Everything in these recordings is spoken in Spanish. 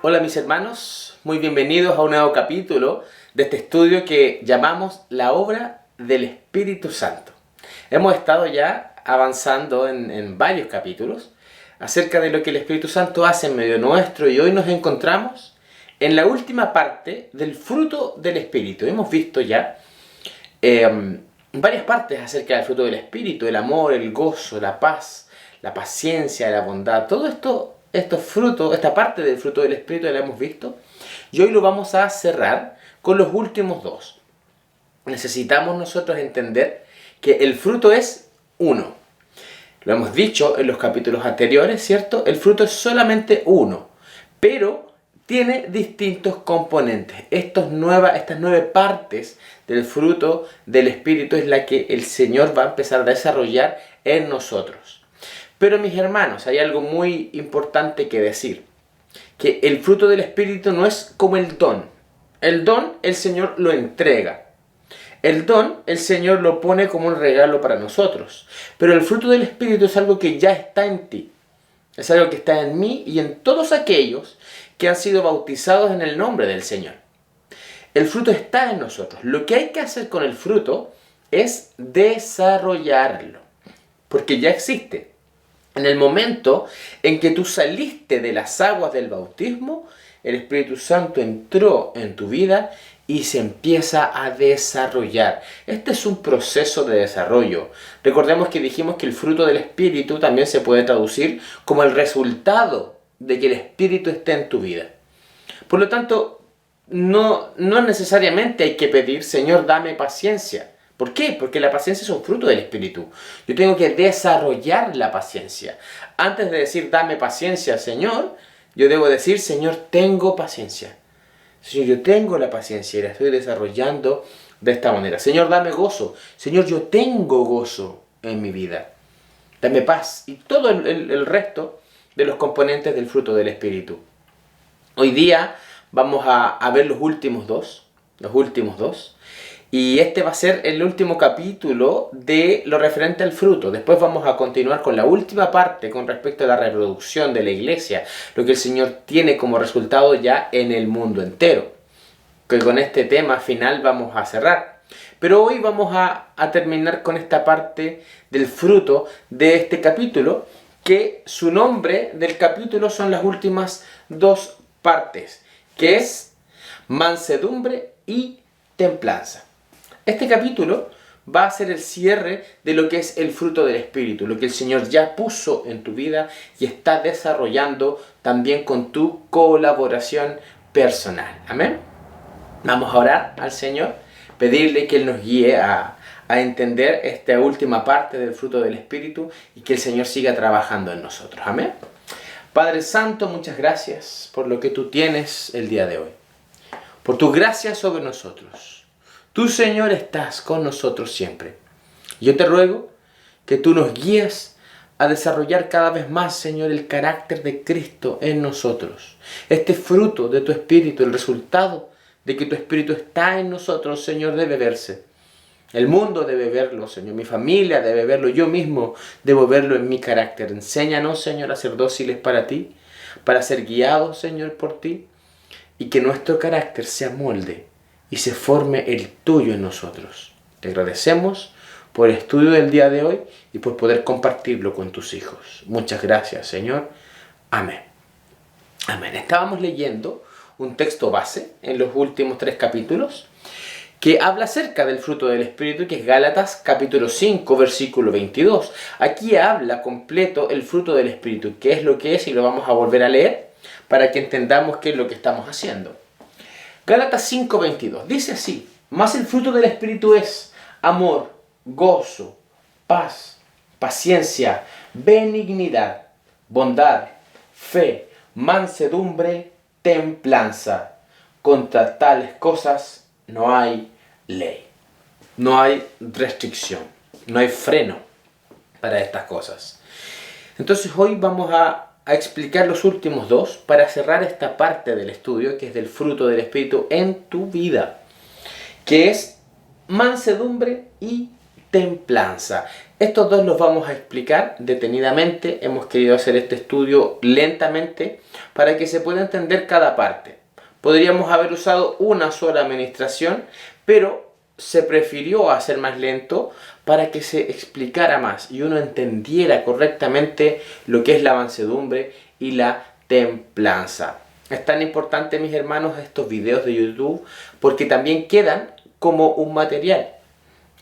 Hola mis hermanos, muy bienvenidos a un nuevo capítulo de este estudio que llamamos La Obra del Espíritu Santo. Hemos estado ya avanzando en varios capítulos acerca de lo que el Espíritu Santo hace en medio nuestro y hoy nos encontramos en la última parte del fruto del Espíritu. Hemos visto ya varias partes acerca del fruto del Espíritu, el amor, el gozo, la paz, la paciencia, la bondad, todo esto. Estos frutos, esta parte del fruto del Espíritu la hemos visto y hoy lo vamos a cerrar con los últimos dos. Necesitamos nosotros entender que el fruto es uno. Lo hemos dicho en los capítulos anteriores, ¿cierto? El fruto es solamente uno, pero tiene distintos componentes. Estas 9 partes del fruto del Espíritu es la que el Señor va a empezar a desarrollar en nosotros. Pero mis hermanos, hay algo muy importante que decir, que el fruto del Espíritu no es como el don. El don el Señor lo entrega. El don el Señor lo pone como un regalo para nosotros. Pero el fruto del Espíritu es algo que ya está en ti. Es algo que está en mí y en todos aquellos que han sido bautizados en el nombre del Señor. El fruto está en nosotros. Lo que hay que hacer con el fruto es desarrollarlo, porque ya existe. En el momento en que tú saliste de las aguas del bautismo, el Espíritu Santo entró en tu vida y se empieza a desarrollar. Este es un proceso de desarrollo. Recordemos que dijimos que el fruto del Espíritu también se puede traducir como el resultado de que el Espíritu esté en tu vida. Por lo tanto, no necesariamente hay que pedir, Señor, dame paciencia. ¿Por qué? Porque la paciencia es un fruto del Espíritu. Yo tengo que desarrollar la paciencia. Antes de decir, dame paciencia, Señor, yo debo decir, Señor, tengo paciencia. Señor, yo tengo la paciencia y la estoy desarrollando de esta manera. Señor, dame gozo. Señor, yo tengo gozo en mi vida. Dame paz y todo el resto de los componentes del fruto del Espíritu. Hoy día vamos a ver los últimos dos. Y este va a ser el último capítulo de lo referente al fruto. Después vamos a continuar con la última parte con respecto a la reproducción de la iglesia. Lo que el Señor tiene como resultado ya en el mundo entero. Que con este tema final vamos a cerrar. Pero hoy vamos a terminar con esta parte del fruto de este capítulo. Que su nombre del capítulo son las últimas dos partes. Que es mansedumbre y templanza. Este capítulo va a ser el cierre de lo que es el fruto del Espíritu, lo que el Señor ya puso en tu vida y está desarrollando también con tu colaboración personal. Amén. Vamos a orar al Señor, pedirle que Él nos guíe a entender esta última parte del fruto del Espíritu y que el Señor siga trabajando en nosotros. Amén. Padre Santo, muchas gracias por lo que tú tienes el día de hoy, por tu gracia sobre nosotros. Tú, Señor, estás con nosotros siempre. Yo te ruego que tú nos guíes a desarrollar cada vez más, Señor, el carácter de Cristo en nosotros. Este fruto de tu Espíritu, el resultado de que tu Espíritu está en nosotros, Señor, debe verse. El mundo debe verlo, Señor. Mi familia debe verlo. Yo mismo debo verlo en mi carácter. Enséñanos, Señor, a ser dóciles para ti, para ser guiados, Señor, por ti, y que nuestro carácter se amolde y se forme el tuyo en nosotros. Te agradecemos por el estudio del día de hoy y por poder compartirlo con tus hijos. Muchas gracias, Señor. Amén. Amén. Estábamos leyendo un texto base en los últimos 3 capítulos que habla acerca del fruto del Espíritu, que es Gálatas capítulo 5, versículo 22. Aquí habla completo el fruto del Espíritu, qué es lo que es, y lo vamos a volver a leer para que entendamos qué es lo que estamos haciendo. Gálatas 5:22 dice así: mas el fruto del Espíritu es amor, gozo, paz, paciencia, benignidad, bondad, fe, mansedumbre, templanza. Contra tales cosas no hay ley. No hay restricción, no hay freno para estas cosas. Entonces hoy vamos a explicar los últimos dos para cerrar esta parte del estudio que es del fruto del Espíritu en tu vida, que es mansedumbre y templanza. Estos dos los vamos a explicar detenidamente. Hemos querido hacer este estudio lentamente para que se pueda entender cada parte. Podríamos haber usado una sola administración, pero se prefirió hacer más lento para que se explicara más y uno entendiera correctamente lo que es la mansedumbre y la templanza. Es tan importante, mis hermanos, estos videos de YouTube porque también quedan como un material.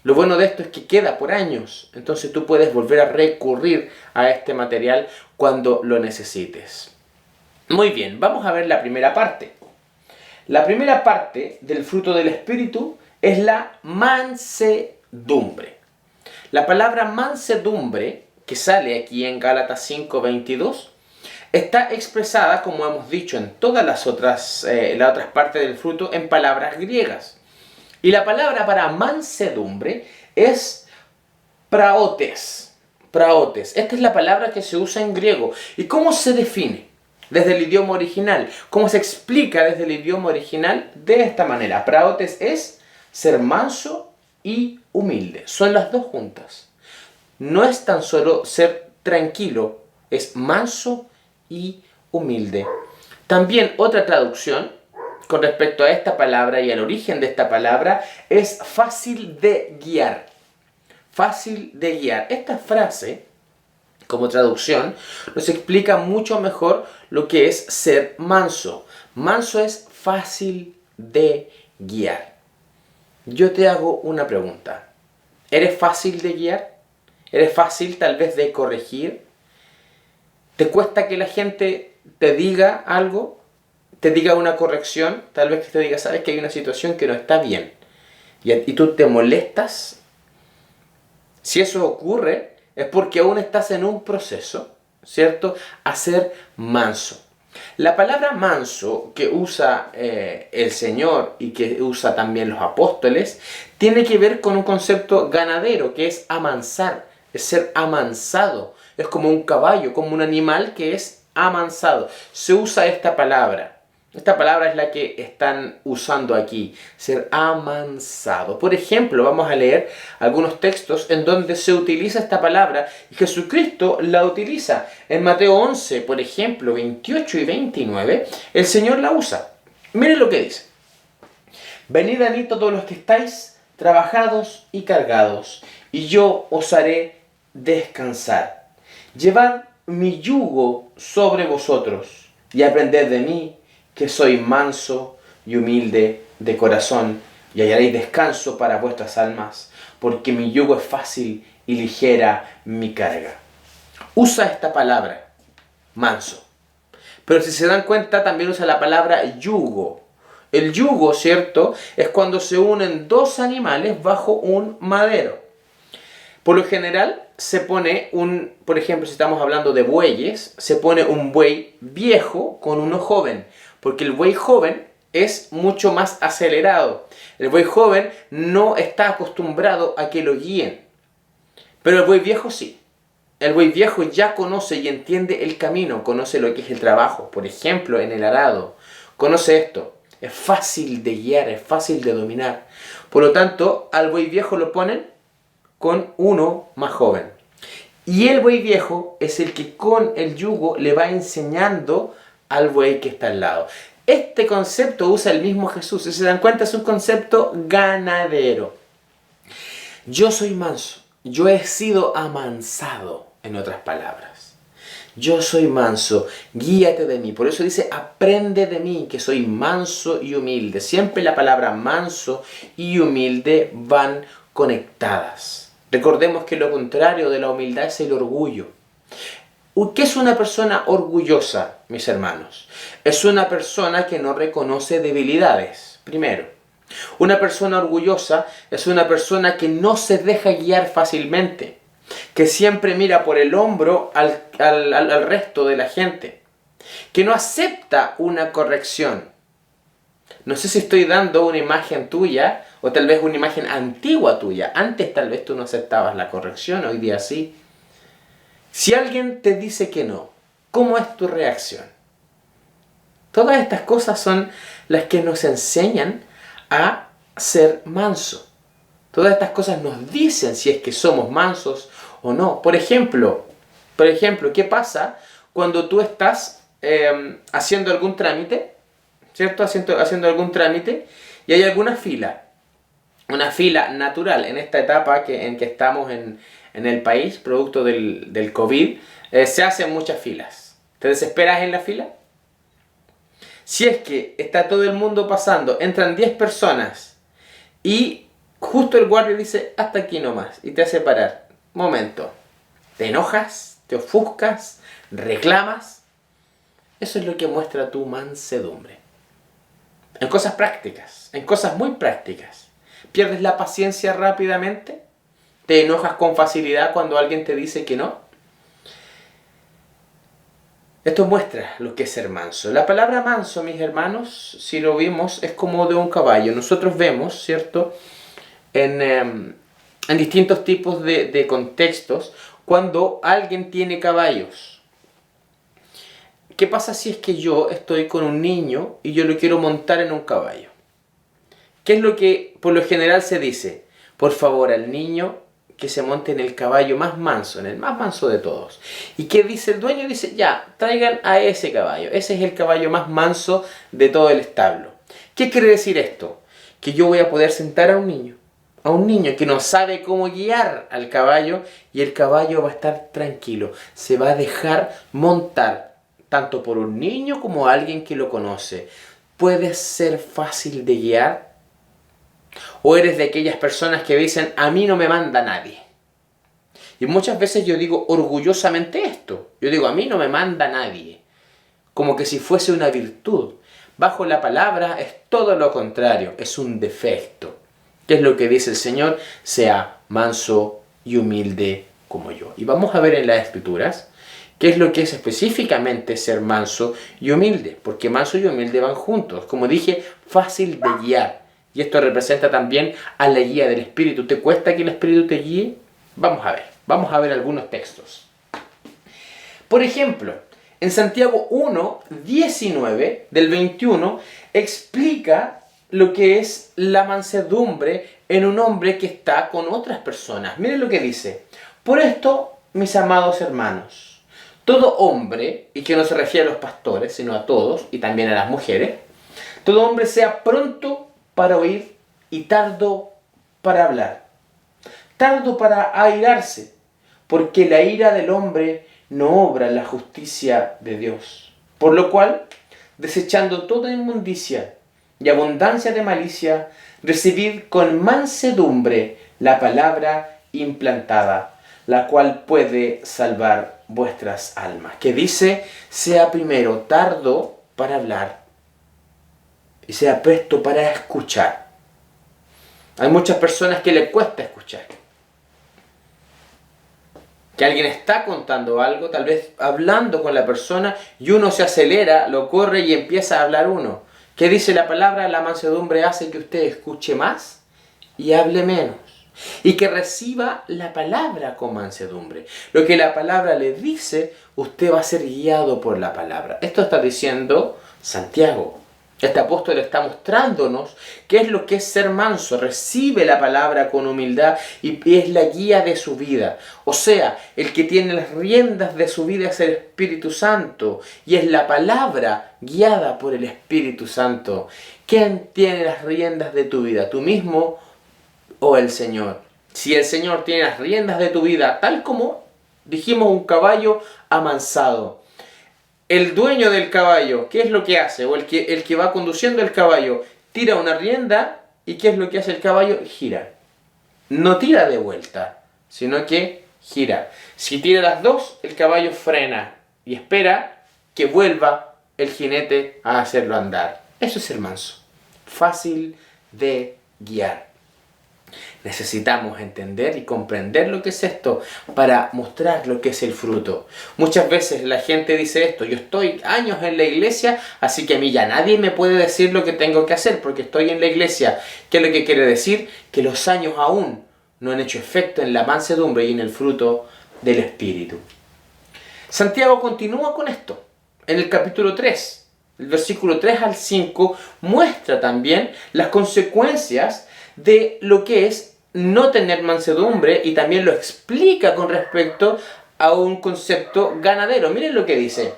Lo bueno de esto es que queda por años, entonces tú puedes volver a recurrir a este material cuando lo necesites. Muy bien, vamos a ver la primera parte. La primera parte del fruto del Espíritu es la mansedumbre. La palabra mansedumbre, que sale aquí en Gálatas 5:22, está expresada, como hemos dicho en todas las otras partes del fruto, en palabras griegas. Y la palabra para mansedumbre es praotes. Praotes. Esta es la palabra que se usa en griego. ¿Y cómo se define desde el idioma original? ¿Cómo se explica desde el idioma original? De esta manera. Praotes es ser manso y humilde. Son las dos juntas. No es tan solo ser tranquilo, es manso y humilde. También otra traducción con respecto a esta palabra y al origen de esta palabra es fácil de guiar. Fácil de guiar. Esta frase, como traducción, nos explica mucho mejor lo que es ser manso. Manso es fácil de guiar. Yo te hago una pregunta. ¿Eres fácil de guiar? ¿Eres fácil tal vez de corregir? ¿Te cuesta que la gente te diga algo? ¿Te diga una corrección? Tal vez que te diga, sabes que hay una situación que no está bien. Y tú te molestas. Si eso ocurre, es porque aún estás en un proceso, ¿cierto? A ser manso. La palabra manso que usa el Señor y que usa también los apóstoles, tiene que ver con un concepto ganadero, que es amansar, es ser amansado. Es como un caballo, como un animal que es amansado. Se usa esta palabra. Esta palabra es la que están usando aquí, ser amansado. Por ejemplo, vamos a leer algunos textos en donde se utiliza esta palabra y Jesucristo la utiliza. En Mateo 11, por ejemplo, 28 y 29, el Señor la usa. Miren lo que dice. Venid a mí todos los que estáis trabajados y cargados, y yo os haré descansar. Llevad mi yugo sobre vosotros y aprended de mí, que soy manso y humilde de corazón, y hallaréis descanso para vuestras almas, porque mi yugo es fácil y ligera mi carga. Usa esta palabra, manso. Pero si se dan cuenta, también usa la palabra yugo. El yugo, ¿cierto?, es cuando se unen dos animales bajo un madero. Por lo general, se pone por ejemplo, si estamos hablando de bueyes, se pone un buey viejo con uno joven. Porque el buey joven es mucho más acelerado. El buey joven no está acostumbrado a que lo guíen. Pero el buey viejo sí. El buey viejo ya conoce y entiende el camino, conoce lo que es el trabajo. Por ejemplo, en el arado. Conoce esto. Es fácil de guiar, es fácil de dominar. Por lo tanto, al buey viejo lo ponen con uno más joven. Y el buey viejo es el que con el yugo le va enseñando al buey que está al lado. Este concepto usa el mismo Jesús. Si se dan cuenta, es un concepto ganadero. Yo soy manso. Yo he sido amansado, en otras palabras. Yo soy manso. Guíate de mí. Por eso dice, aprende de mí, que soy manso y humilde. Siempre la palabra manso y humilde van conectadas. Recordemos que lo contrario de la humildad es el orgullo. ¿Qué es una persona orgullosa, mis hermanos? Es una persona que no reconoce debilidades, primero. Una persona orgullosa es una persona que no se deja guiar fácilmente, que siempre mira por el hombro al resto de la gente, que no acepta una corrección. No sé si estoy dando una imagen tuya o tal vez una imagen antigua tuya. Antes tal vez tú no aceptabas la corrección, hoy día sí. Si alguien te dice que no, ¿cómo es tu reacción? Todas estas cosas son las que nos enseñan a ser manso. Todas estas cosas nos dicen si es que somos mansos o no. Por ejemplo, ¿qué pasa cuando tú estás haciendo algún trámite, ¿cierto? Haciendo algún trámite y hay alguna fila, una fila natural en esta etapa en que estamos en el país, producto del COVID, se hacen muchas filas. ¿Te desesperas en la fila? Si es que está todo el mundo pasando, entran 10 personas y justo el guardia dice, hasta aquí nomás, y te hace parar. Momento. ¿Te enojas? ¿Te ofuscas? ¿Reclamas? Eso es lo que muestra tu mansedumbre. En cosas prácticas, en cosas muy prácticas. ¿Pierdes la paciencia rápidamente? ¿Te enojas con facilidad cuando alguien te dice que no? Esto muestra lo que es ser manso. La palabra manso, mis hermanos, si lo vimos, es como de un caballo. Nosotros vemos, ¿cierto?, en distintos tipos de contextos, cuando alguien tiene caballos. ¿Qué pasa si es que yo estoy con un niño y yo lo quiero montar en un caballo? ¿Qué es lo que por lo general se dice? Por favor, al niño que se monte en el caballo más manso, en el más manso de todos. ¿Y qué dice el dueño? Dice, ya, traigan a ese caballo. Ese es el caballo más manso de todo el establo. ¿Qué quiere decir esto? Que yo voy a poder sentar a un niño que no sabe cómo guiar al caballo, y el caballo va a estar tranquilo. Se va a dejar montar, tanto por un niño como alguien que lo conoce. ¿Puede ser fácil de guiar? ¿O eres de aquellas personas que dicen, a mí no me manda nadie? Y muchas veces yo digo orgullosamente esto. Yo digo, a mí no me manda nadie. Como que si fuese una virtud. Bajo la palabra es todo lo contrario, es un defecto. ¿Qué es lo que dice el Señor? Sea manso y humilde como yo. Y vamos a ver en las Escrituras qué es lo que es específicamente ser manso y humilde. Porque manso y humilde van juntos. Como dije, fácil de guiar. Y esto representa también a la guía del Espíritu. ¿Te cuesta que el Espíritu te guíe? Vamos a ver algunos textos. Por ejemplo, en Santiago 1, 19, del 21, explica lo que es la mansedumbre en un hombre que está con otras personas. Miren lo que dice. Por esto, mis amados hermanos, todo hombre, y que no se refiere a los pastores, sino a todos, y también a las mujeres, todo hombre sea pronto para oír y tardo para hablar, tardo para airarse, porque la ira del hombre no obra la justicia de Dios. Por lo cual, desechando toda inmundicia y abundancia de malicia, recibid con mansedumbre la palabra implantada, la cual puede salvar vuestras almas. Que dice, sea primero tardo para hablar y sea presto para escuchar. Hay muchas personas que les cuesta escuchar. Que alguien está contando algo, tal vez hablando con la persona, y uno se acelera, lo corre y empieza a hablar uno. ¿Qué dice la palabra? La mansedumbre hace que usted escuche más y hable menos. Y que reciba la palabra con mansedumbre. Lo que la palabra le dice, usted va a ser guiado por la palabra. Esto está diciendo Santiago. Este apóstol está mostrándonos qué es lo que es ser manso. Recibe la palabra con humildad y es la guía de su vida. O sea, el que tiene las riendas de su vida es el Espíritu Santo. Y es la palabra guiada por el Espíritu Santo. ¿Quién tiene las riendas de tu vida? ¿Tú mismo o el Señor? Si el Señor tiene las riendas de tu vida, tal como dijimos, un caballo amansado. El dueño del caballo, ¿qué es lo que hace? O el que va conduciendo el caballo, tira una rienda y ¿qué es lo que hace el caballo? Gira. No tira de vuelta, sino que gira. Si tira las dos, el caballo frena y espera que vuelva el jinete a hacerlo andar. Eso es el manso. Fácil de guiar. Necesitamos entender y comprender lo que es esto para mostrar lo que es el fruto. Muchas veces la gente dice esto: yo estoy años en la iglesia, así que a mí ya nadie me puede decir lo que tengo que hacer porque estoy en la iglesia. ¿Qué es lo que quiere decir? Que los años aún no han hecho efecto en la mansedumbre y en el fruto del Espíritu. Santiago continúa con esto. En el capítulo 3, el versículo 3 al 5, muestra también las consecuencias de lo que es no tener mansedumbre y también lo explica con respecto a un concepto ganadero. Miren lo que dice.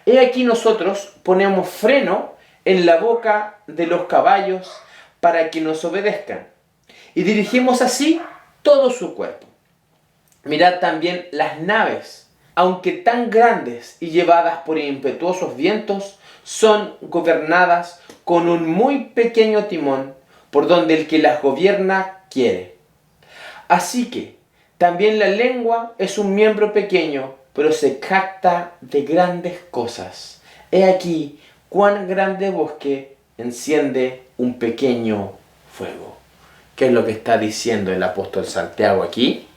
He aquí nosotros ponemos freno en la boca de los caballos para que nos obedezcan y dirigimos así todo su cuerpo. Mirad también las naves, aunque tan grandes y llevadas por impetuosos vientos, son gobernadas con un muy pequeño timón por donde el que las gobierna quiere. Así que también la lengua es un miembro pequeño, pero se jacta de grandes cosas. He aquí cuán grande bosque enciende un pequeño fuego. ¿Qué es lo que está diciendo el apóstol Santiago aquí?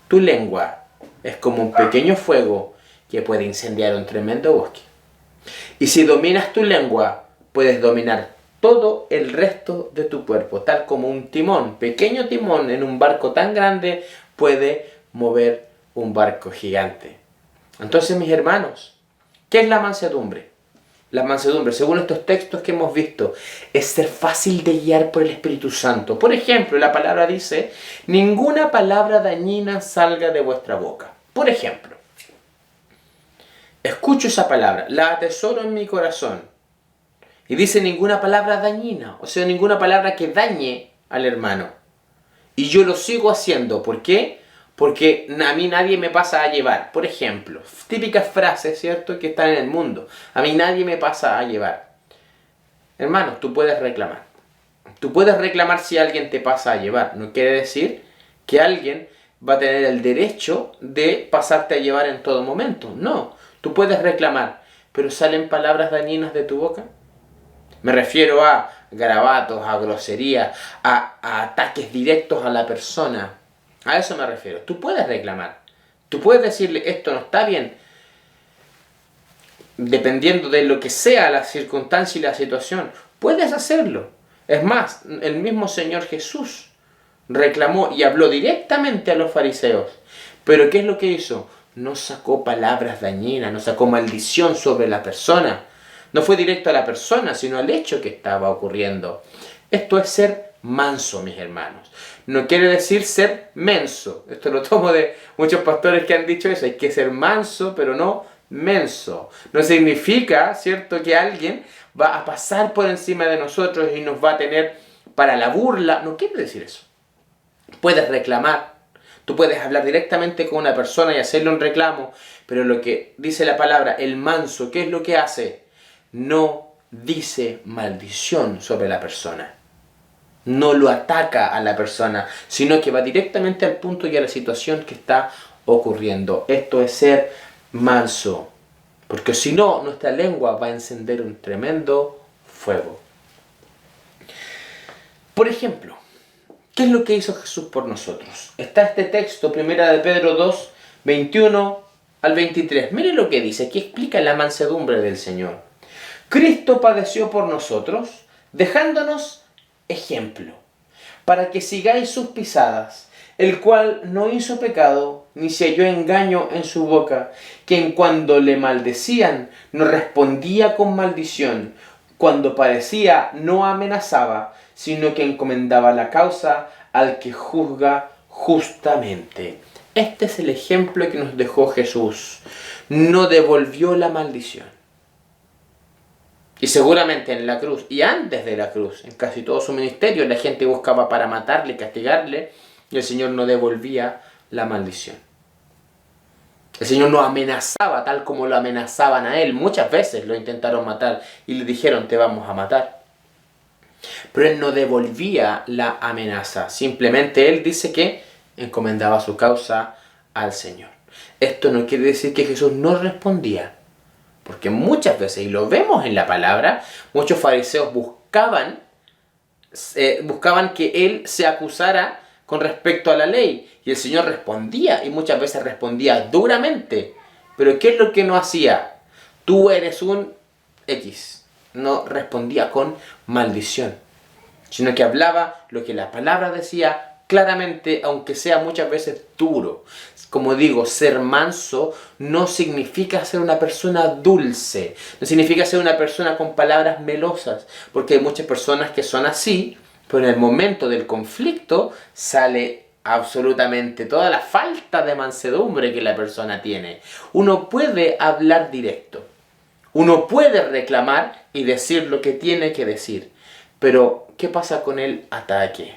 Tu lengua es como un pequeño fuego que puede incendiar un tremendo bosque. Y si dominas tu lengua, puedes dominar todo el resto de tu cuerpo, tal como un timón, pequeño timón en un barco tan grande puede mover un barco gigante. Entonces, mis hermanos, ¿qué es la mansedumbre? La mansedumbre, según estos textos que hemos visto, es ser fácil de guiar por el Espíritu Santo. Por ejemplo, la palabra dice, ninguna palabra dañina salga de vuestra boca. Por ejemplo, escucho esa palabra, la atesoro en mi corazón. Y dice ninguna palabra dañina, o sea, ninguna palabra que dañe al hermano. Y yo lo sigo haciendo. ¿Por qué? Porque a mí nadie me pasa a llevar. Por ejemplo, típicas frases, ¿cierto?, que están en el mundo. A mí nadie me pasa a llevar. Hermano, tú puedes reclamar. Tú puedes reclamar si alguien te pasa a llevar. No quiere decir que alguien va a tener el derecho de pasarte a llevar en todo momento. No, tú puedes reclamar. Pero ¿salen palabras dañinas de tu boca? Me refiero a garabatos, a groserías, a ataques directos a la persona. A eso me refiero. Tú puedes reclamar. Tú puedes decirle, esto no está bien. Dependiendo de lo que sea la circunstancia y la situación, puedes hacerlo. Es más, el mismo Señor Jesús reclamó y habló directamente a los fariseos. Pero ¿qué es lo que hizo? No sacó palabras dañinas, no sacó maldición sobre la persona. No fue directo a la persona, sino al hecho que estaba ocurriendo. Esto es ser manso, mis hermanos. No quiere decir ser menso. Esto lo tomo de muchos pastores que han dicho eso. Hay que ser manso, pero no menso. No significa, ¿cierto?, que alguien va a pasar por encima de nosotros y nos va a tener para la burla. No quiere decir eso. Puedes reclamar. Tú puedes hablar directamente con una persona y hacerle un reclamo. Pero lo que dice la palabra, el manso, ¿qué es lo que hace? No dice maldición sobre la persona. No lo ataca a la persona, sino que va directamente al punto y a la situación que está ocurriendo. Esto es ser manso. Porque si no, nuestra lengua va a encender un tremendo fuego. Por ejemplo, ¿qué es lo que hizo Jesús por nosotros? Está este texto, 1 de Pedro 2, 21 al 23. Miren lo que dice, aquí explica la mansedumbre del Señor. Cristo padeció por nosotros, dejándonos ejemplo, para que sigáis sus pisadas, el cual no hizo pecado, ni se halló engaño en su boca, quien cuando le maldecían no respondía con maldición, cuando padecía no amenazaba, sino que encomendaba la causa al que juzga justamente. Este es el ejemplo que nos dejó Jesús. No devolvió la maldición. Y seguramente en la cruz, y antes de la cruz, en casi todo su ministerio, la gente buscaba para matarle, castigarle, y el Señor no devolvía la maldición. El Señor no amenazaba tal como lo amenazaban a Él. Muchas veces lo intentaron matar y le dijeron, te vamos a matar. Pero Él no devolvía la amenaza. Simplemente Él dice que encomendaba su causa al Señor. Esto no quiere decir que Jesús no respondía. Porque muchas veces, y lo vemos en la palabra, muchos fariseos buscaban que él se acusara con respecto a la ley. Y el Señor respondía, y muchas veces respondía duramente. Pero ¿qué es lo que no hacía? Tú eres un X. No respondía con maldición, sino que hablaba lo que la palabra decía claramente, aunque sea muchas veces duro. Como digo, ser manso no significa ser una persona dulce, no significa ser una persona con palabras melosas, porque hay muchas personas que son así, Pero en el momento del conflicto sale absolutamente toda la falta de mansedumbre que la persona tiene. Uno puede hablar directo. Uno puede reclamar y decir lo que tiene que decir. Pero, ¿qué pasa con el ataque?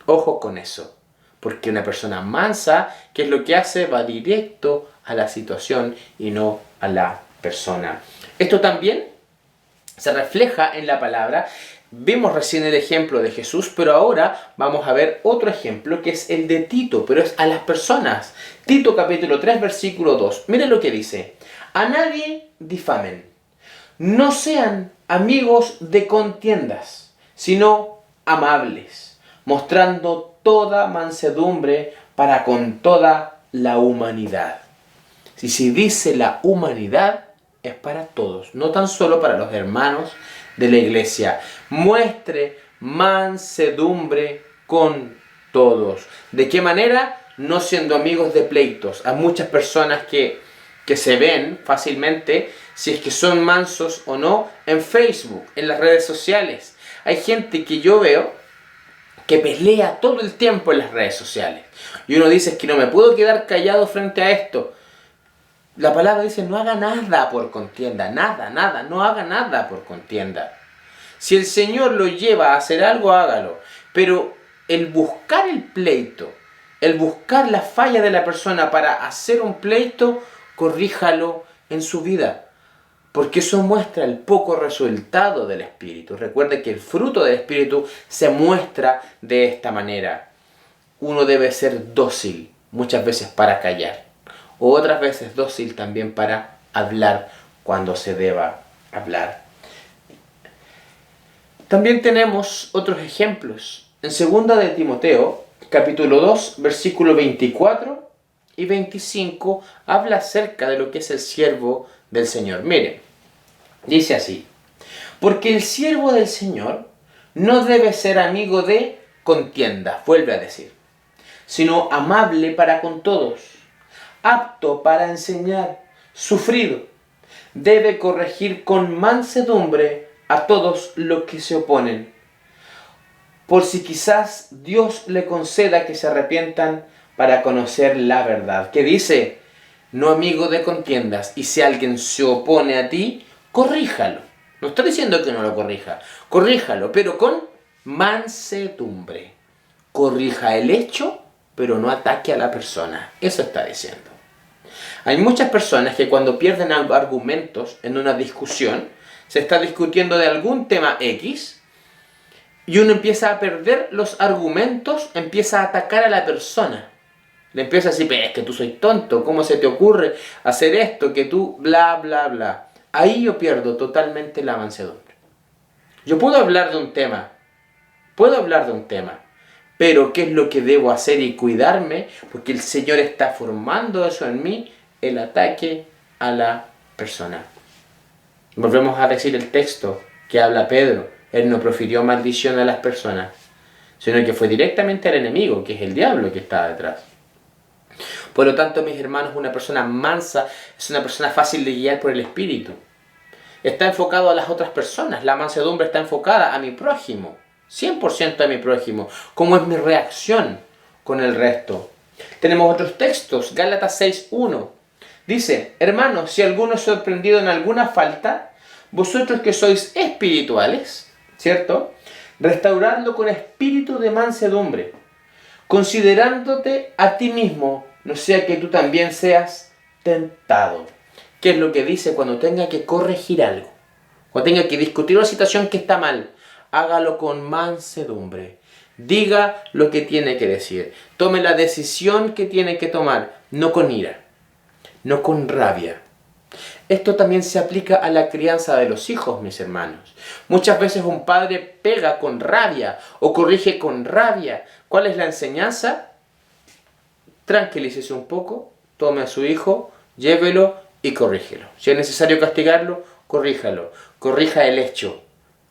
Ojo con eso. Porque una persona mansa, ¿qué es lo que hace? Va directo a la situación y no a la persona. Esto también se refleja en la palabra. Vimos recién el ejemplo de Jesús, pero ahora vamos a ver otro ejemplo que es el de Tito, pero es a las personas. Tito capítulo 3 versículo 2. Miren lo que dice. A nadie difamen. No sean amigos de contiendas, sino amables, mostrando toda mansedumbre para con toda la humanidad. Si dice la humanidad, es para todos, no tan solo para los hermanos de la iglesia. Muestre mansedumbre con todos. ¿De qué manera? No siendo amigos de pleitos. Hay muchas personas que se ven fácilmente si es que son mansos o no en Facebook, en las redes sociales. Hay gente que yo veo que pelea todo el tiempo en las redes sociales. Y uno dice, es que no me puedo quedar callado frente a esto. La palabra dice, no haga nada por contienda, nada, no haga nada por contienda. Si el Señor lo lleva a hacer algo, hágalo. Pero el buscar el pleito, el buscar la falla de la persona para hacer un pleito, corríjalo en su vida. Porque eso muestra el poco resultado del Espíritu. Recuerde que el fruto del Espíritu se muestra de esta manera. Uno debe ser dócil, muchas veces para callar. O otras veces dócil también para hablar cuando se deba hablar. También tenemos otros ejemplos. En 2 de Timoteo, capítulo 2, versículo 24 y 25, habla acerca de lo que es el siervo del Señor. Miren, dice así. Porque el siervo del Señor no debe ser amigo de contienda, vuelve a decir, sino amable para con todos, apto para enseñar, sufrido. Debe corregir con mansedumbre a todos los que se oponen, por si quizás Dios le conceda que se arrepientan para conocer la verdad. Que dice, no amigo de contiendas, y si alguien se opone a ti, corríjalo. No está diciendo que no lo corrija, corríjalo, pero con mansedumbre. Corrija el hecho, pero no ataque a la persona. Eso está diciendo. Hay muchas personas que cuando pierden argumentos en una discusión, se está discutiendo de algún tema X, y uno empieza a perder los argumentos, empieza a atacar a la persona. Le empieza a decir, es que tú soy tonto, ¿cómo se te ocurre hacer esto? Que tú bla, bla, bla. Ahí yo pierdo totalmente la mansedumbre. Yo puedo hablar de un tema, pero ¿qué es lo que debo hacer y cuidarme? Porque el Señor está formando eso en mí, el ataque a la persona. Volvemos a decir el texto que habla Pedro. Él no profirió maldición a las personas, sino que fue directamente al enemigo, que es el diablo que está detrás. Por lo tanto, mis hermanos, una persona mansa es una persona fácil de guiar por el Espíritu. Está enfocado a las otras personas. La mansedumbre está enfocada a mi prójimo. 100% a mi prójimo. ¿Cómo es mi reacción con el resto? Tenemos otros textos. Gálatas 6:1. Dice, hermanos, si alguno es sorprendido en alguna falta, vosotros que sois espirituales, ¿cierto? Restauradlo con espíritu de mansedumbre, considerándote a ti mismo, no sea que tú también seas tentado. ¿Qué es lo que dice cuando tenga que corregir algo? Cuando tenga que discutir una situación que está mal, hágalo con mansedumbre. Diga lo que tiene que decir. Tome la decisión que tiene que tomar, no con ira, no con rabia. Esto también se aplica a la crianza de los hijos, mis hermanos. Muchas veces un padre pega con rabia o corrige con rabia. ¿Cuál es la enseñanza? Tranquilícese un poco, tome a su hijo, llévelo y corrígelo. Si es necesario castigarlo, corríjalo. Corrija el hecho.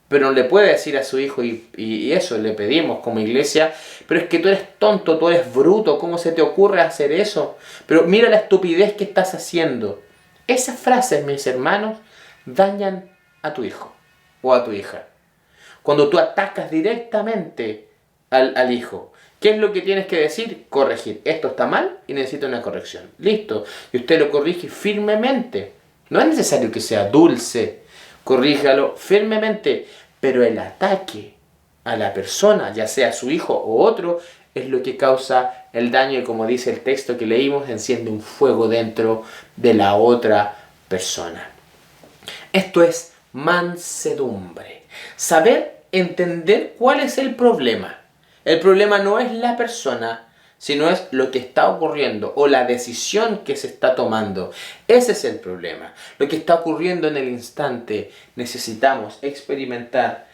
Pero no le puede decir a su hijo, y eso le pedimos como iglesia, pero es que tú eres tonto, tú eres bruto, ¿cómo se te ocurre hacer eso? Pero mira la estupidez que estás haciendo. Esas frases, mis hermanos, dañan a tu hijo o a tu hija. Cuando tú atacas directamente al hijo, ¿qué es lo que tienes que decir? Corregir. Esto está mal y necesita una corrección. Listo. Y usted lo corrige firmemente. No es necesario que sea dulce. Corríjalo firmemente. Pero el ataque a la persona, ya sea su hijo o otro, es lo que causa el daño y, como dice el texto que leímos, enciende un fuego dentro de la otra persona. Esto es mansedumbre. Saber entender cuál es el problema. El problema no es la persona, sino es lo que está ocurriendo o la decisión que se está tomando. Ese es el problema. Lo que está ocurriendo en el instante. Necesitamos experimentar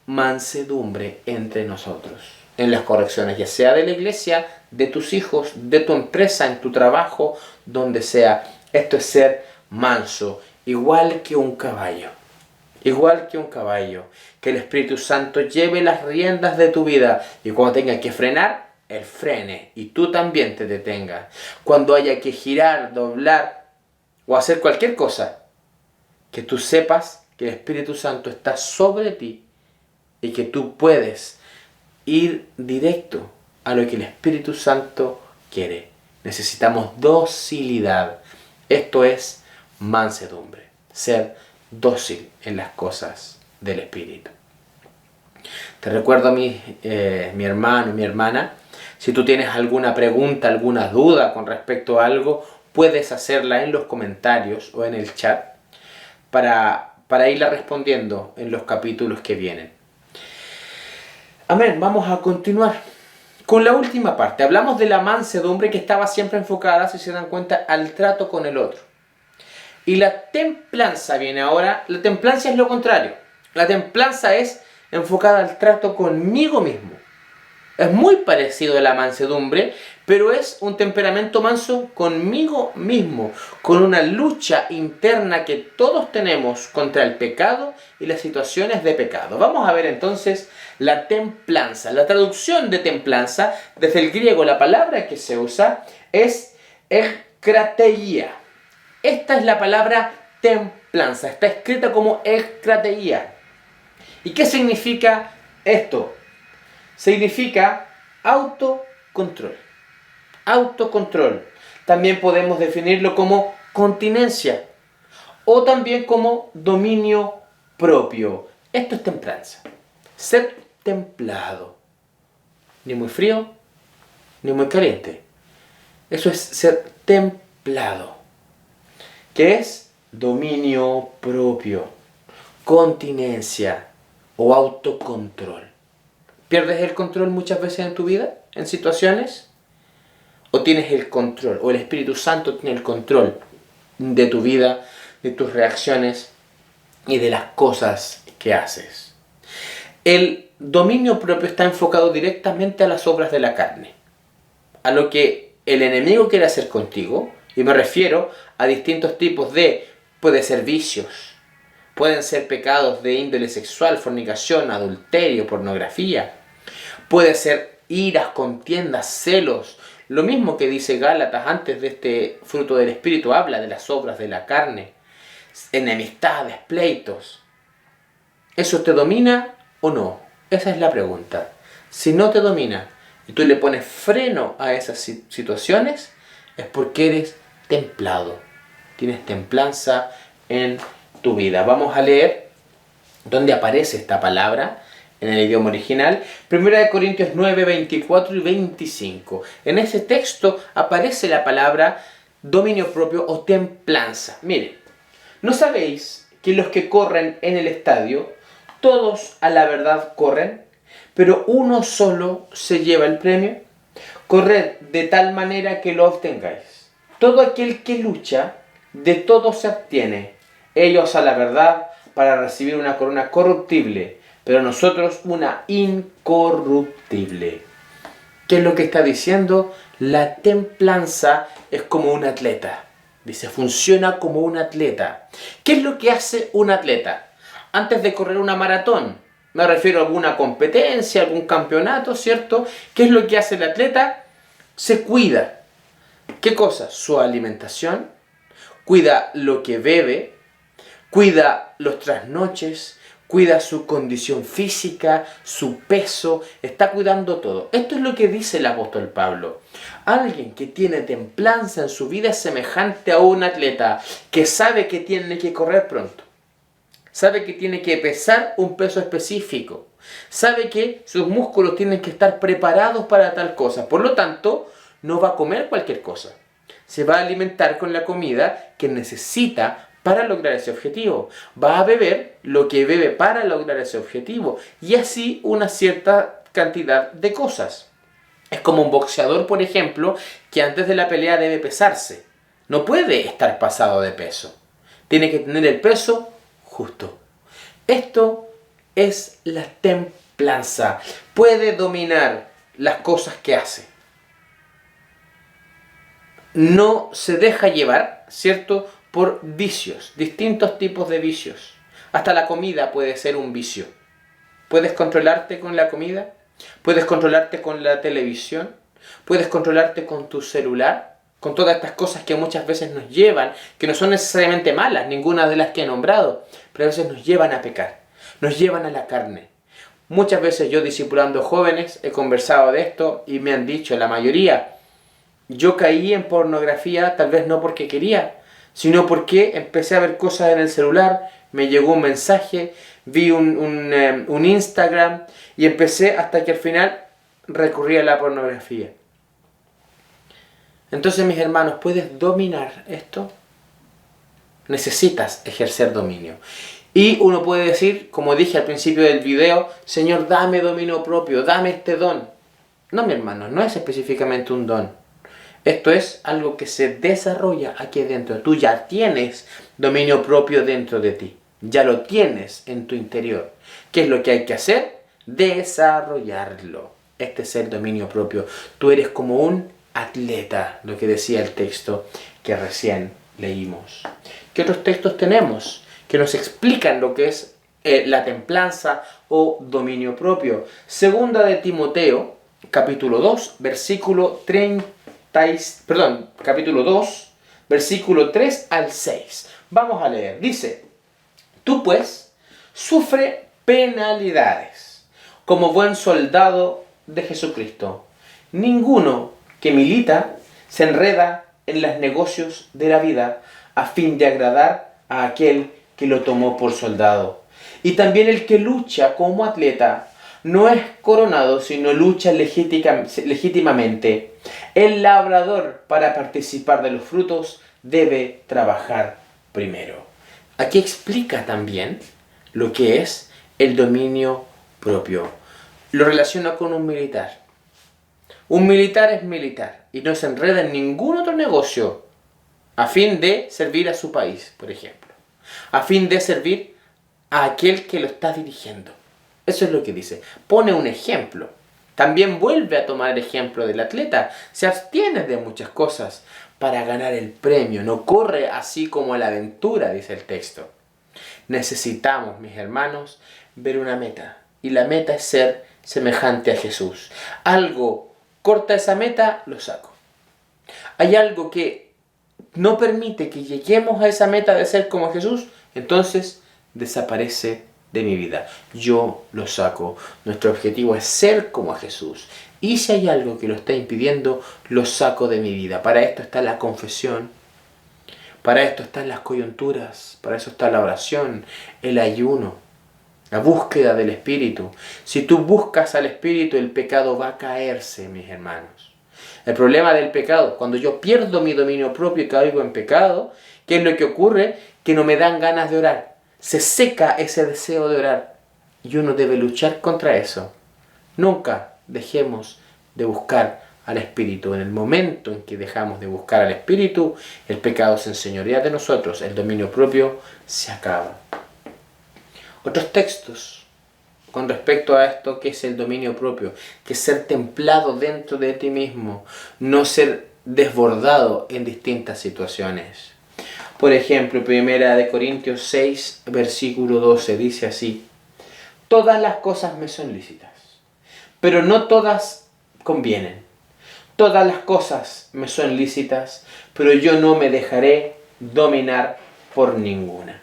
mansedumbre entre nosotros en las correcciones, ya sea de la iglesia, de tus hijos, de tu empresa, en tu trabajo, donde sea. Esto es ser manso, igual que un caballo. Igual que un caballo. Que el Espíritu Santo lleve las riendas de tu vida y cuando tenga que frenar, Él frene y tú también te detengas. Cuando haya que girar, doblar o hacer cualquier cosa, que tú sepas que el Espíritu Santo está sobre ti y que tú puedes ir directo a lo que el Espíritu Santo quiere. Necesitamos docilidad. Esto es mansedumbre. Ser dócil en las cosas del Espíritu. Te recuerdo, mi hermano, mi hermana, si tú tienes alguna pregunta, alguna duda con respecto a algo, puedes hacerla en los comentarios o en el chat para irla respondiendo en los capítulos que vienen. Amén. Vamos a continuar con la última parte. Hablamos de la mansedumbre que estaba siempre enfocada, si se dan cuenta, al trato con el otro. Y la templanza viene ahora. La templanza es lo contrario. La templanza es enfocada al trato conmigo mismo. Es muy parecido a la mansedumbre, pero es un temperamento manso conmigo mismo, con una lucha interna que todos tenemos contra el pecado y las situaciones de pecado. Vamos a ver entonces la templanza. La traducción de templanza, desde el griego, la palabra que se usa es ekkrateia. Esta es la palabra templanza, está escrita como ekkrateia. ¿Y qué significa esto? Significa autocontrol. Autocontrol. También podemos definirlo como continencia o también como dominio propio. Esto es templanza. Ser templado. Ni muy frío, ni muy caliente. Eso es ser templado. ¿Qué es? Dominio propio, continencia o autocontrol. ¿Pierdes el control muchas veces en tu vida? ¿En situaciones? ¿O tienes el control? ¿O el Espíritu Santo tiene el control de tu vida, de tus reacciones y de las cosas que haces? El dominio propio está enfocado directamente a las obras de la carne, a lo que el enemigo quiere hacer contigo, y me refiero a distintos tipos de, puede ser vicios, pueden ser pecados de índole sexual, fornicación, adulterio, pornografía, puede ser iras, contiendas, celos, lo mismo que dice Gálatas antes de este fruto del Espíritu, habla de las obras de la carne, enemistades, pleitos. ¿Eso te domina o no? Esa es la pregunta. Si no te domina y tú le pones freno a esas situaciones, es porque eres templado. Tienes templanza en tu vida. Vamos a leer dónde aparece esta palabra en el idioma original. 1 Corintios 9, 24 y 25. En ese texto aparece la palabra dominio propio o templanza. Miren, ¿no sabéis que los que corren en el estadio, todos a la verdad corren, pero uno solo se lleva el premio? Corred de tal manera que lo obtengáis. Todo aquel que lucha, de todo se abstiene. Ellos a la verdad para recibir una corona corruptible, pero nosotros una incorruptible. ¿Qué es lo que está diciendo? La templanza es como un atleta. Dice, funciona como un atleta. ¿Qué es lo que hace un atleta? Antes de correr una maratón, me refiero a alguna competencia, algún campeonato, ¿cierto? ¿Qué es lo que hace el atleta? Se cuida. ¿Qué cosa? Su alimentación, cuida lo que bebe, cuida los trasnoches, cuida su condición física, su peso, está cuidando todo. Esto es lo que dice el apóstol Pablo. Alguien que tiene templanza en su vida es semejante a un atleta que sabe que tiene que correr pronto. Sabe que tiene que pesar un peso específico. Sabe que sus músculos tienen que estar preparados para tal cosa. Por lo tanto, no va a comer cualquier cosa. Se va a alimentar con la comida que necesita para lograr ese objetivo. Va a beber lo que bebe para lograr ese objetivo. Y así una cierta cantidad de cosas. Es como un boxeador, por ejemplo, que antes de la pelea debe pesarse. No puede estar pasado de peso. Tiene que tener el peso justo. Esto es la templanza. Puede dominar las cosas que hace. No se deja llevar, ¿cierto?, por vicios, distintos tipos de vicios. Hasta la comida puede ser un vicio. ¿Puedes controlarte con la comida? ¿Puedes controlarte con la televisión? ¿Puedes controlarte con tu celular? Con todas estas cosas que muchas veces nos llevan, que no son necesariamente malas, ninguna de las que he nombrado, pero a veces nos llevan a pecar, nos llevan a la carne. Muchas veces yo discipulando jóvenes he conversado de esto y me han dicho, la mayoría, yo caí en pornografía tal vez no porque quería, sino porque empecé a ver cosas en el celular, me llegó un mensaje, vi un Instagram y empecé hasta que al final recurrí a la pornografía. Entonces, mis hermanos, ¿puedes dominar esto? Necesitas ejercer dominio. Y uno puede decir, como dije al principio del video, Señor, dame dominio propio, dame este don. No, mi hermano, no es específicamente un don. Esto es algo que se desarrolla aquí dentro. Tú ya tienes dominio propio dentro de ti. Ya lo tienes en tu interior. ¿Qué es lo que hay que hacer? Desarrollarlo. Este es el dominio propio. Tú eres como un atleta, lo que decía el texto que recién leímos. ¿Qué otros textos tenemos que nos explican lo que es la templanza o dominio propio? Segunda de Timoteo, capítulo 2, capítulo 2, versículo 3 al 6. Vamos a leer. Dice, tú pues, sufre penalidades como buen soldado de Jesucristo. Ninguno que milita se enreda en los negocios de la vida a fin de agradar a aquel que lo tomó por soldado. Y también el que lucha como atleta no es coronado, sino lucha legítimamente. El labrador, para participar de los frutos, debe trabajar primero. Aquí explica también lo que es el dominio propio. Lo relaciona con un militar. Un militar es militar y no se enreda en ningún otro negocio a fin de servir a su país, por ejemplo. A fin de servir a aquel que lo está dirigiendo. Eso es lo que dice. Pone un ejemplo. También vuelve a tomar el ejemplo del atleta. Se abstiene de muchas cosas para ganar el premio. No corre así como a la aventura, dice el texto. Necesitamos, mis hermanos, ver una meta. Y la meta es ser semejante a Jesús. Algo corta esa meta, lo saco. Hay algo que no permite que lleguemos a esa meta de ser como Jesús, entonces desaparece de mi vida. Yo lo saco. Nuestro objetivo es ser como a Jesús. Y si hay algo que lo está impidiendo, lo saco de mi vida. Para esto está la confesión. Para esto están las coyunturas. Para eso está la oración, el ayuno, la búsqueda del Espíritu. Si tú buscas al Espíritu, el pecado va a caerse, mis hermanos. El problema del pecado, cuando yo pierdo mi dominio propio y caigo en pecado, ¿qué es lo que ocurre? Que no me dan ganas de orar. Se seca ese deseo de orar y uno debe luchar contra eso. Nunca dejemos de buscar al Espíritu. En el momento en que dejamos de buscar al Espíritu, el pecado se enseñorea de nosotros, el dominio propio se acaba. Otros textos con respecto a esto, que es el dominio propio, que es ser templado dentro de ti mismo, no ser desbordado en distintas situaciones. Por ejemplo, 1 Corintios 6, versículo 12, dice así: todas las cosas me son lícitas, pero no todas convienen. Todas las cosas me son lícitas, pero yo no me dejaré dominar por ninguna.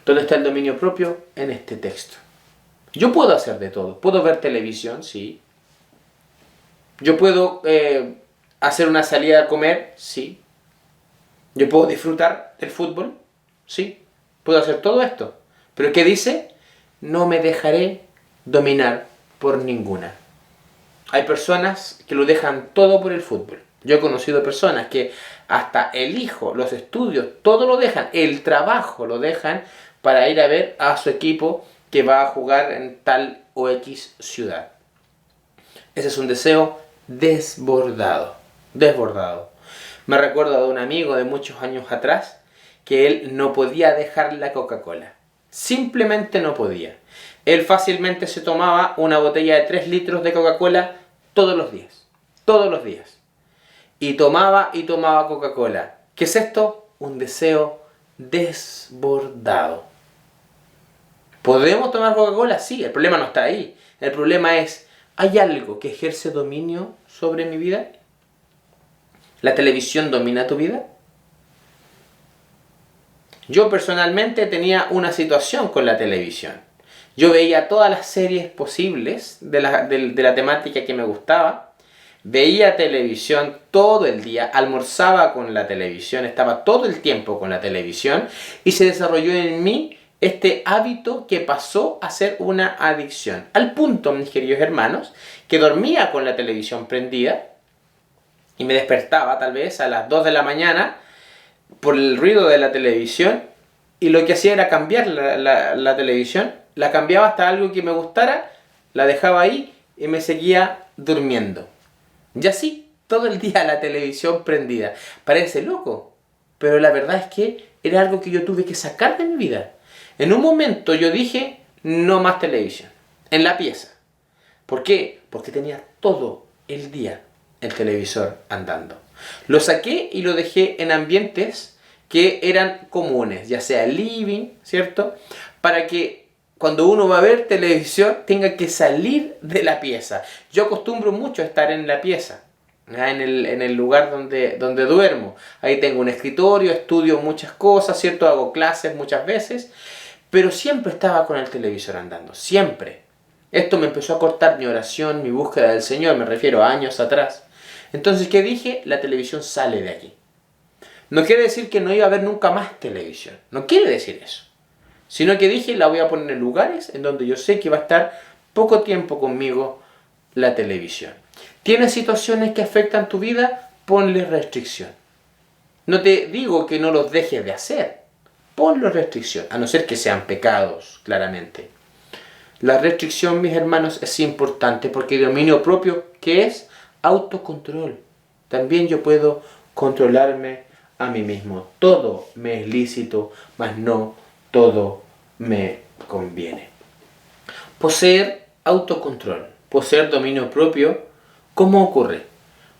¿Dónde está el dominio propio? En este texto. Yo puedo hacer de todo. Puedo ver televisión, sí. Yo puedo hacer una salida a comer, sí. Yo puedo disfrutar del fútbol, sí. Puedo hacer todo esto. Pero ¿qué dice? No me dejaré dominar por ninguna. Hay personas que lo dejan todo por el fútbol. Yo he conocido personas que hasta el hijo, los estudios, todo lo dejan, el trabajo lo dejan para ir a ver a su equipo que va a jugar en tal o X ciudad. Ese es un deseo desbordado, desbordado. Me recuerdo de un amigo de muchos años atrás que él no podía dejar la Coca-Cola. Simplemente no podía. Él fácilmente se tomaba una botella de 3 litros de Coca-Cola todos los días. Todos los días. Y tomaba Coca-Cola. ¿Qué es esto? Un deseo desbordado. ¿Podemos tomar Coca-Cola? Sí, el problema no está ahí. El problema es, ¿hay algo que ejerce dominio sobre mi vida? ¿La televisión domina tu vida? Yo personalmente tenía una situación con la televisión. Yo veía todas las series posibles de la temática que me gustaba. Veía televisión todo el día, almorzaba con la televisión, estaba todo el tiempo con la televisión y se desarrolló en mí este hábito que pasó a ser una adicción. Al punto, mis queridos hermanos, que dormía con la televisión prendida y me despertaba tal vez a las 2 de la mañana por el ruido de la televisión y lo que hacía era cambiar la televisión, la cambiaba hasta algo que me gustara, la dejaba ahí y me seguía durmiendo. Y así, todo el día la televisión prendida. Parece loco, pero la verdad es que era algo que yo tuve que sacar de mi vida. En un momento yo dije, no más televisión, en la pieza. ¿Por qué? Porque tenía todo el día el televisor andando. Lo saqué y lo dejé en ambientes que eran comunes, ya sea el living, ¿cierto? Para que cuando uno va a ver televisión tenga que salir de la pieza. Yo acostumbro mucho a estar en la pieza, en el lugar donde duermo. Ahí tengo un escritorio, estudio muchas cosas, ¿cierto? Hago clases muchas veces, pero siempre estaba con el televisor andando, siempre. Esto me empezó a cortar mi oración, mi búsqueda del Señor, me refiero a años atrás. Entonces, ¿qué dije? La televisión sale de aquí. No quiere decir que no iba a ver nunca más televisión. No quiere decir eso. Sino que dije, la voy a poner en lugares en donde yo sé que va a estar poco tiempo conmigo la televisión. ¿Tienes situaciones que afectan tu vida? Ponle restricción. No te digo que no los dejes de hacer. Ponle restricción, a no ser que sean pecados, claramente. La restricción, mis hermanos, es importante porque el dominio propio, ¿qué es? Autocontrol. También yo puedo controlarme a mí mismo. Todo me es lícito, mas no todo me conviene. Poseer autocontrol, poseer dominio propio, ¿cómo ocurre?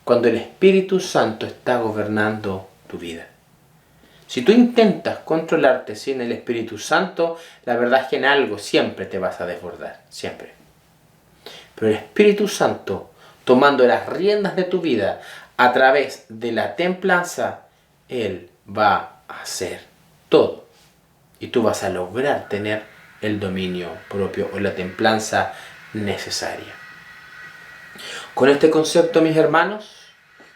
Cuando el Espíritu Santo está gobernando tu vida. Si tú intentas controlarte sin el Espíritu Santo, la verdad es que en algo siempre te vas a desbordar, siempre. Pero el Espíritu Santo, tomando las riendas de tu vida a través de la templanza, Él va a hacer todo. Y tú vas a lograr tener el dominio propio o la templanza necesaria. Con este concepto, mis hermanos,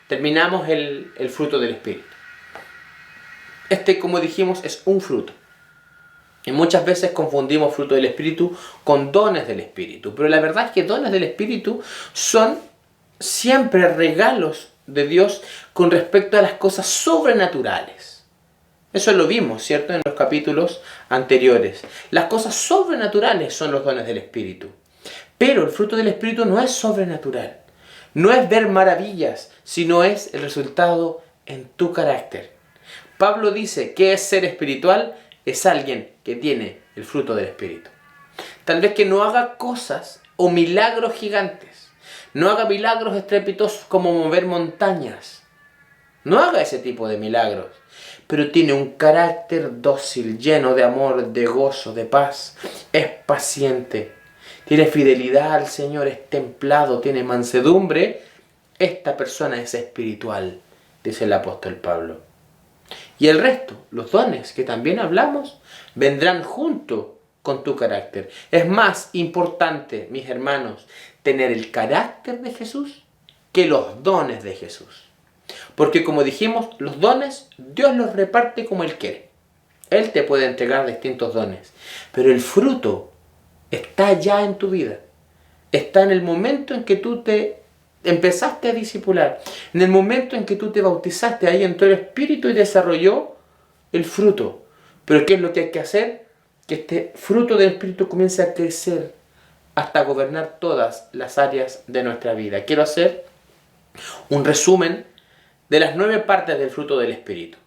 terminamos el fruto del Espíritu. Este, como dijimos, es un fruto. Y muchas veces confundimos fruto del Espíritu con dones del Espíritu. Pero la verdad es que dones del Espíritu son siempre regalos de Dios con respecto a las cosas sobrenaturales. Eso lo vimos, ¿cierto? En los capítulos anteriores. Las cosas sobrenaturales son los dones del Espíritu. Pero el fruto del Espíritu no es sobrenatural. No es ver maravillas, sino es el resultado en tu carácter. Pablo dice que es ser espiritual, es alguien que tiene el fruto del Espíritu. Tal vez que no haga cosas o milagros gigantes, no haga milagros estrepitosos como mover montañas, no haga ese tipo de milagros, pero tiene un carácter dócil, lleno de amor, de gozo, de paz, es paciente, tiene fidelidad al Señor, es templado, tiene mansedumbre. Esta persona es espiritual, dice el apóstol Pablo. Y el resto, los dones que también hablamos, vendrán junto con tu carácter. Es más importante, mis hermanos, tener el carácter de Jesús que los dones de Jesús. Porque como dijimos, los dones Dios los reparte como Él quiere. Él te puede entregar distintos dones. Pero el fruto está ya en tu vida. Está en el momento en que tú te empezaste a discipular. En el momento en que tú te bautizaste, ahí entró el Espíritu y desarrolló el fruto. Pero ¿qué es lo que hay que hacer? Que este fruto del Espíritu comience a crecer hasta gobernar todas las áreas de nuestra vida. Quiero hacer un resumen de las 9 partes del fruto del Espíritu.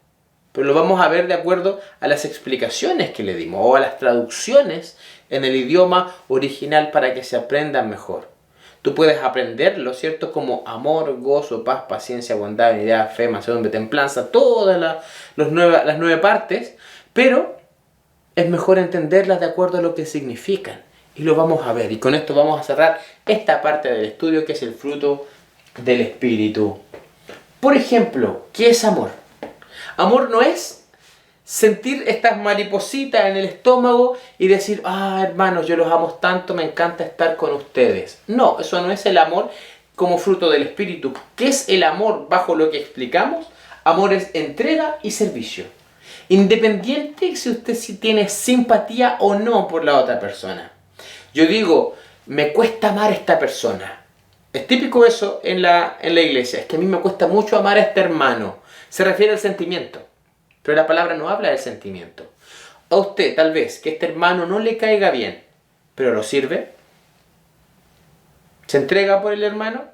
Pero lo vamos a ver de acuerdo a las explicaciones que le dimos o a las traducciones en el idioma original para que se aprendan mejor. Tú puedes aprenderlo, ¿cierto? Como amor, gozo, paz, paciencia, bondad, benignidad, fe, mansedumbre, templanza, todas las 9 partes, pero es mejor entenderlas de acuerdo a lo que significan. Y lo vamos a ver. Y con esto vamos a cerrar esta parte del estudio que es el fruto del Espíritu. Por ejemplo, ¿qué es amor? Amor no es sentir estas maripositas en el estómago y decir, hermanos, yo los amo tanto, me encanta estar con ustedes. No, eso no es el amor como fruto del Espíritu. ¿Qué es el amor bajo lo que explicamos? Amor es entrega y servicio. Independiente si usted tiene simpatía o no por la otra persona. Yo digo, me cuesta amar a esta persona. Es típico eso en la iglesia. Es que a mí me cuesta mucho amar a este hermano. Se refiere al sentimiento. Pero la palabra no habla del sentimiento. A usted, tal vez, que este hermano no le caiga bien, pero lo sirve. ¿Se entrega por el hermano?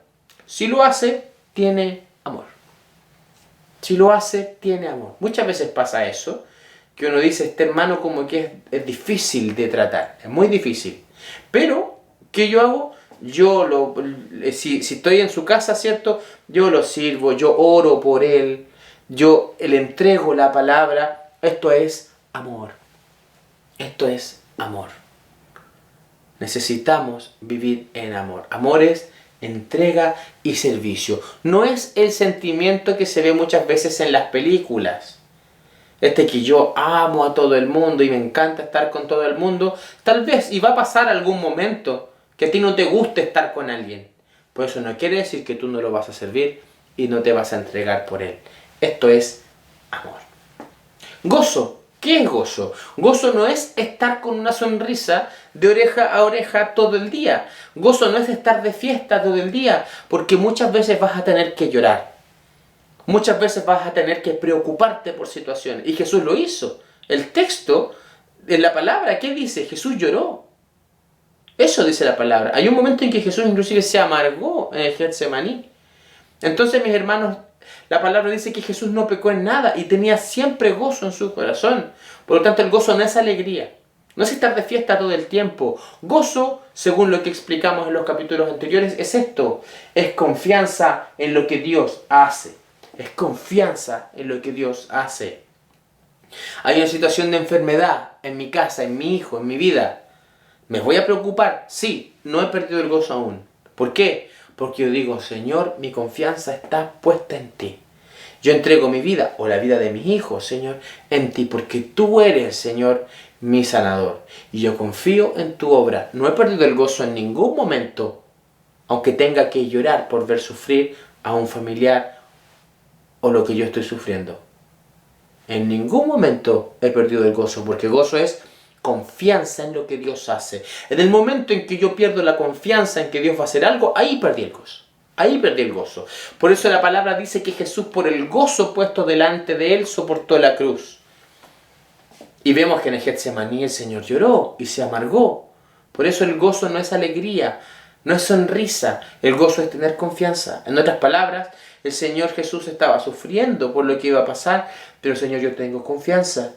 Si lo hace, tiene amor. Si lo hace, tiene amor. Muchas veces pasa eso, que uno dice, este hermano como que es difícil de tratar. Es muy difícil. Pero, ¿qué yo hago? Si estoy en su casa, ¿cierto? Yo lo sirvo, yo oro por él, yo le entrego la palabra. Esto es amor. Esto es amor. Necesitamos vivir en amor. Amor es entrega y servicio. No es el sentimiento que se ve muchas veces en las películas. Que yo amo a todo el mundo y me encanta estar con todo el mundo. Tal vez, y va a pasar algún momento, que a ti no te guste estar con alguien. Por eso no quiere decir que tú no lo vas a servir y no te vas a entregar por él. Esto es amor. Gozo. ¿Qué es gozo? Gozo no es estar con una sonrisa de oreja a oreja todo el día. Gozo no es estar de fiesta todo el día, porque muchas veces vas a tener que llorar. Muchas veces vas a tener que preocuparte por situaciones. Y Jesús lo hizo. El texto, en la palabra, ¿qué dice? Jesús lloró. Eso dice la palabra. Hay un momento en que Jesús inclusive se amargó en el Getsemaní. Entonces, mis hermanos, la palabra dice que Jesús no pecó en nada y tenía siempre gozo en su corazón. Por lo tanto, el gozo no es alegría. No es estar de fiesta todo el tiempo. Gozo, según lo que explicamos en los capítulos anteriores, es esto. Es confianza en lo que Dios hace. Es confianza en lo que Dios hace. Hay una situación de enfermedad en mi casa, en mi hijo, en mi vida. ¿Me voy a preocupar? Sí, no he perdido el gozo aún. ¿Por qué? Porque yo digo, Señor, mi confianza está puesta en ti. Yo entrego mi vida o la vida de mis hijos, Señor, en ti, porque tú eres, Señor, mi sanador. Y yo confío en tu obra. No he perdido el gozo en ningún momento, aunque tenga que llorar por ver sufrir a un familiar o lo que yo estoy sufriendo. En ningún momento he perdido el gozo, porque gozo es confianza en lo que Dios hace. En el momento en que yo pierdo la confianza en que Dios va a hacer algo, ahí perdí el gozo. Ahí perdí el gozo. Por eso la palabra dice que Jesús, por el gozo puesto delante de él, soportó la cruz. Y vemos que en el Getsemaní el Señor lloró y se amargó. Por eso el gozo no es alegría, no es sonrisa. El gozo es tener confianza. En otras palabras, el Señor Jesús estaba sufriendo por lo que iba a pasar, pero Señor, yo tengo confianza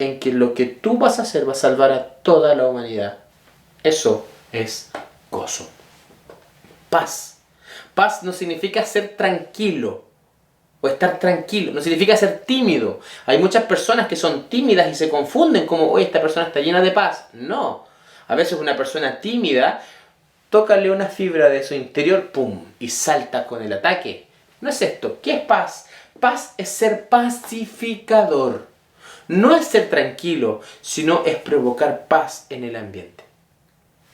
en que lo que tú vas a hacer va a salvar a toda la humanidad. Eso es gozo. Paz. Paz no significa ser tranquilo o estar tranquilo, no significa ser tímido. Hay muchas personas que son tímidas y se confunden como, oye, esta persona está llena de paz. No. A veces una persona tímida, tócale una fibra de su interior, ¡pum!, y salta con el ataque. No es esto. ¿Qué es paz? Paz es ser pacificador. No es ser tranquilo, sino es provocar paz en el ambiente.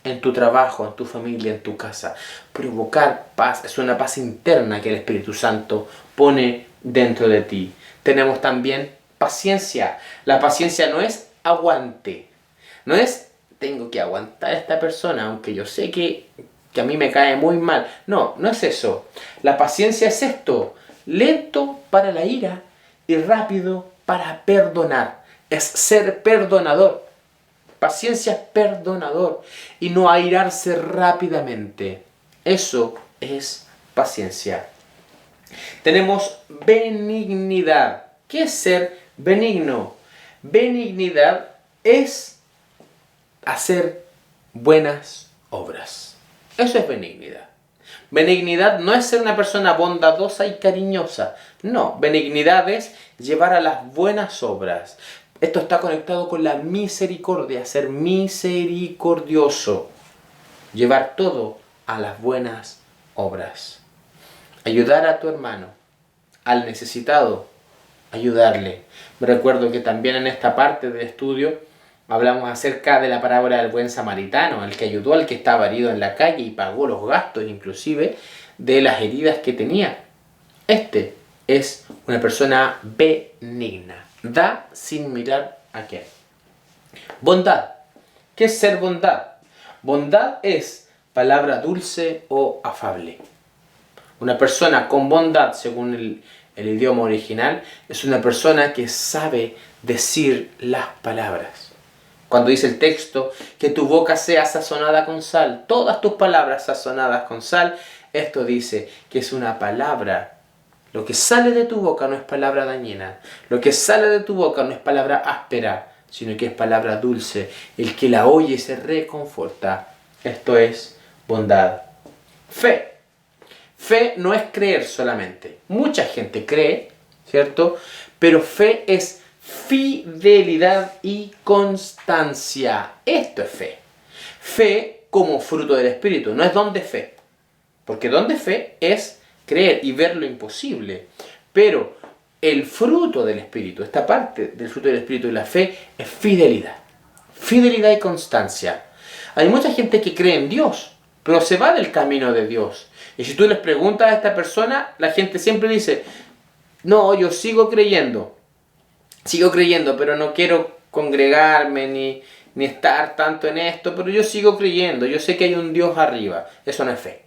En tu trabajo, en tu familia, en tu casa. Provocar paz es una paz interna que el Espíritu Santo pone dentro de ti. Tenemos también paciencia. La paciencia no es aguante. No es tengo que aguantar a esta persona, aunque yo sé que a mí me cae muy mal. No, no es eso. La paciencia es esto. Lento para la ira y rápido para perdonar. Es ser perdonador. Paciencia es perdonador y no airarse rápidamente. Eso es paciencia. Tenemos benignidad. ¿Qué es ser benigno? Benignidad es hacer buenas obras. Eso es benignidad. Benignidad no es ser una persona bondadosa y cariñosa. No, benignidad es llevar a las buenas obras. Esto está conectado con la misericordia, ser misericordioso. Llevar todo a las buenas obras. Ayudar a tu hermano, al necesitado, ayudarle. Me recuerdo que también en esta parte del estudio hablamos acerca de la parábola del buen samaritano, el que ayudó al que estaba herido en la calle y pagó los gastos inclusive de las heridas que tenía. Este es una persona benigna. Da sin mirar a quién. Bondad. ¿Qué es ser bondad? Bondad es palabra dulce o afable. Una persona con bondad, según el idioma original, es una persona que sabe decir las palabras. Cuando dice el texto, que tu boca sea sazonada con sal, todas tus palabras sazonadas con sal, esto dice que es una palabra. Lo que sale de tu boca no es palabra dañina. Lo que sale de tu boca no es palabra áspera, sino que es palabra dulce. El que la oye se reconforta. Esto es bondad. Fe. Fe no es creer solamente. Mucha gente cree, ¿cierto? Pero fe es fidelidad y constancia. Esto es fe. Fe como fruto del Espíritu, no es don de fe. Porque don de fe es creer y ver lo imposible. Pero el fruto del Espíritu, esta parte del fruto del Espíritu y la fe, es fidelidad. Fidelidad y constancia. Hay mucha gente que cree en Dios, pero se va del camino de Dios. Y si tú les preguntas a esta persona, la gente siempre dice, no, yo sigo creyendo, pero no quiero congregarme ni estar tanto en esto, pero yo sigo creyendo, yo sé que hay un Dios arriba. Eso no es fe.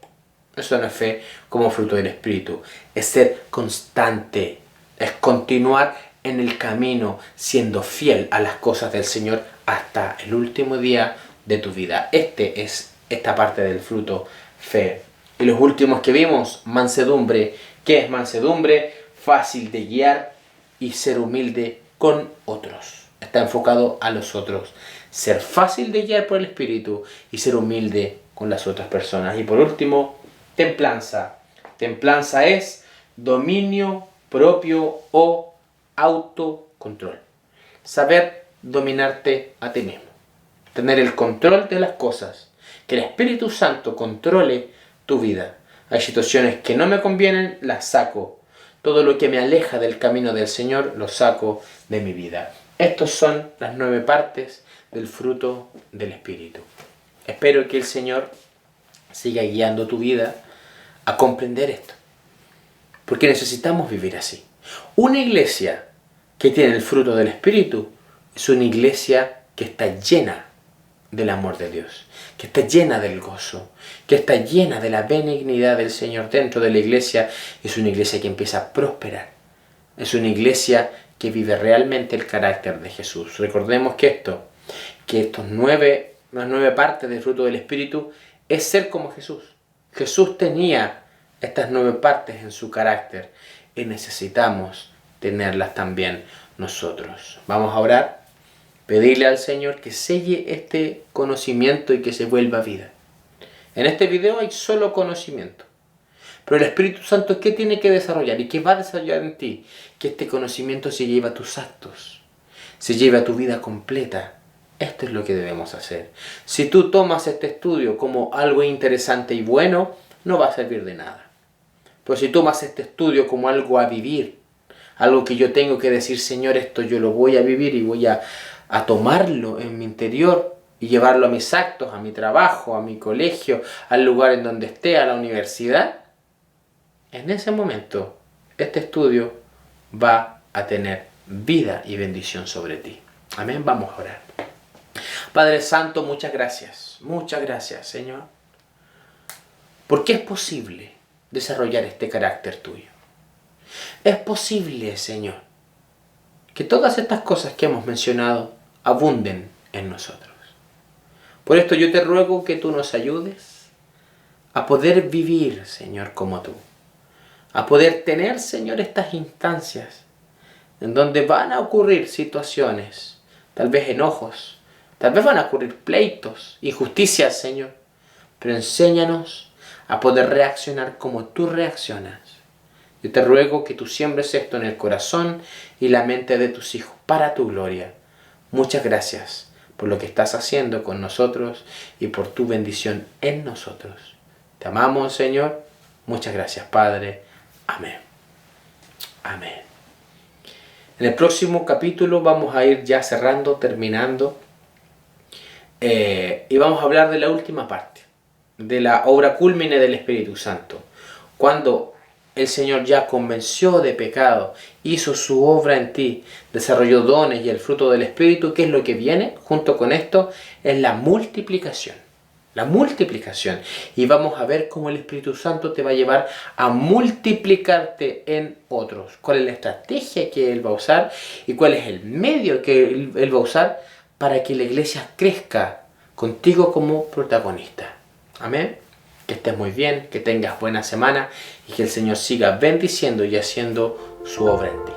Eso no es fe como fruto del Espíritu. Es ser constante, es continuar en el camino, siendo fiel a las cosas del Señor hasta el último día de tu vida. Esta parte del fruto, fe. Y los últimos que vimos, mansedumbre. ¿Qué es mansedumbre? Fácil de guiar y ser humilde con otros. Está enfocado a los otros. Ser fácil de guiar por el Espíritu y ser humilde con las otras personas. Y por último, templanza. Templanza es dominio propio o autocontrol. Saber dominarte a ti mismo. Tener el control de las cosas. Que el Espíritu Santo controle tu vida. Hay situaciones que no me convienen, las saco. Todo lo que me aleja del camino del Señor, lo saco de mi vida. Estos son las 9 partes del fruto del Espíritu. Espero que el Señor siga guiando tu vida a comprender esto. Porque necesitamos vivir así. Una iglesia que tiene el fruto del Espíritu es una iglesia que está llena del amor de Dios, que está llena del gozo, que está llena de la benignidad del Señor dentro de la iglesia. Es una iglesia que empieza a prosperar. Es una iglesia que vive realmente el carácter de Jesús. Recordemos que las 9 partes del fruto del Espíritu es ser como Jesús. Jesús tenía estas 9 partes en su carácter y necesitamos tenerlas también nosotros. Vamos a orar, pedirle al Señor que selle este conocimiento y que se vuelva vida. En este video hay solo conocimiento, pero el Espíritu Santo, ¿qué tiene que desarrollar y qué va a desarrollar en ti? Que este conocimiento se lleve a tus actos, se lleve a tu vida completa. Esto es lo que debemos hacer. Si tú tomas este estudio como algo interesante y bueno, no va a servir de nada. Pero si tomas este estudio como algo a vivir, algo que yo tengo que decir, Señor, esto yo lo voy a vivir y voy a tomarlo en mi interior y llevarlo a mis actos, a mi trabajo, a mi colegio, al lugar en donde esté, a la universidad, en ese momento este estudio va a tener vida y bendición sobre ti. Amén, vamos a orar. Padre Santo, muchas gracias, Señor, porque es posible desarrollar este carácter tuyo. Es posible, Señor, que todas estas cosas que hemos mencionado abunden en nosotros. Por esto yo te ruego que tú nos ayudes a poder vivir, Señor, como tú. A poder tener, Señor, estas instancias en donde van a ocurrir situaciones, tal vez enojos, tal vez van a ocurrir pleitos, injusticias, Señor. Pero enséñanos a poder reaccionar como tú reaccionas. Yo te ruego que tú siembres esto en el corazón y la mente de tus hijos para tu gloria. Muchas gracias por lo que estás haciendo con nosotros y por tu bendición en nosotros. Te amamos, Señor. Muchas gracias, Padre. Amén. Amén. En el próximo capítulo vamos a ir ya cerrando, terminando. Y vamos a hablar de la última parte, de la obra cúlmine del Espíritu Santo. Cuando el Señor ya convenció de pecado, hizo su obra en ti, desarrolló dones y el fruto del Espíritu. ¿Qué es lo que viene junto con esto? Es la multiplicación. La multiplicación. Y vamos a ver cómo el Espíritu Santo te va a llevar a multiplicarte en otros. ¿Cuál es la estrategia que Él va a usar? ¿Y cuál es el medio que Él va a usar para que la iglesia crezca contigo como protagonista? Amén. Que estés muy bien, que tengas buena semana y que el Señor siga bendiciendo y haciendo su obra en ti.